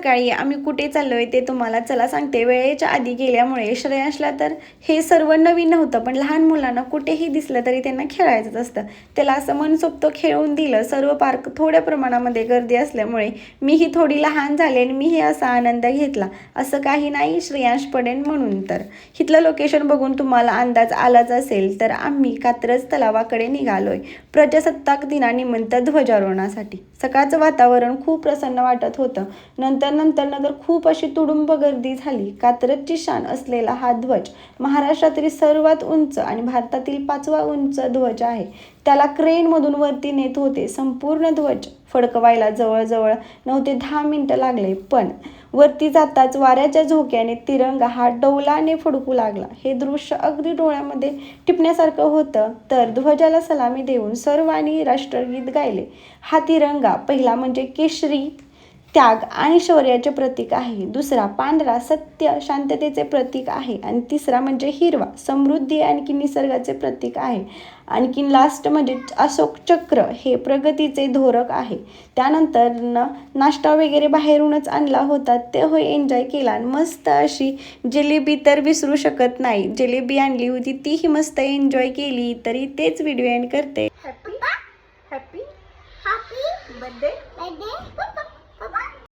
सकाळी आम्ही कुठे चाललोय ते तुम्हाला चला सांगते। वेळेच्या आधी गेल्यामुळे श्रेयांशला तर हे सर्व नवीन नव्हतं, पण लहान मुलांना कुठेही दिसलं तरी त्यांना खेळायचं असतं। त्याला असं मनसोक्त खेळून दिलं। सर्व पार्क थोड्या प्रमाणामध्ये गर्दी असल्यामुळे मीही थोडी लहान झाले आणि मीही असा आनंद घेतला। असं काही नाही श्रेयांश पडेल म्हणून। तर इथलं लोकेशन बघून तुम्हाला अंदाज आलाच असेल, तर आम्ही कात्रज तलावाकडे निघालोय प्रजासत्ताक दिनानिमित्त ध्वजारोहणासाठी। सकाळचं वातावरण खूप प्रसन्न वाटत होतं। नंतर खूप अशी तुडुंब गर्दी झाली। कात्रजची शान असलेला हा ध्वज महाराष्ट्रातील सर्वात उंच आणि भारतातील 5वा उंच ध्वज आहे। त्याला क्रेनमधून वरती नेत होते। संपूर्ण ध्वज फडकवायला जवळजवळ 9 ते 10 मिनिटं लागले, पण वरती जाताच वाऱ्याच्या झोक्याने तिरंगा हा डौलाने फडकू लागला। हे दृश्य अगदी डोळ्यामध्ये टिपण्यासारखं होतं। तर ध्वजाला सलामी देऊन सर्वांनी राष्ट्रगीत गायले। हा तिरंगा पहिला म्हणजे केशरी त्याग आणि शौर्याचे प्रतीक आहे, दुसरा पांढरा सत्य शांततेचे प्रतीक आहे, आणि तिसरा म्हणजे हिरवा समृद्धी आणखी निसर्गाचे प्रतीक आहे, आणखी लास्ट म्हणजे अशोक चक्र हे प्रगतीचे धोरक आहे। त्यानंतर नाश्ता वगैरे बाहेरूनच आणला होता, ते होय एन्जॉय केला। मस्त अशी जिलेबी तर विसरू शकत नाही, जिलेबी आणली होती तीही मस्त एन्जॉय केली। तरी तेच व्हिडिओ एंड करते। Happy happy happy birthday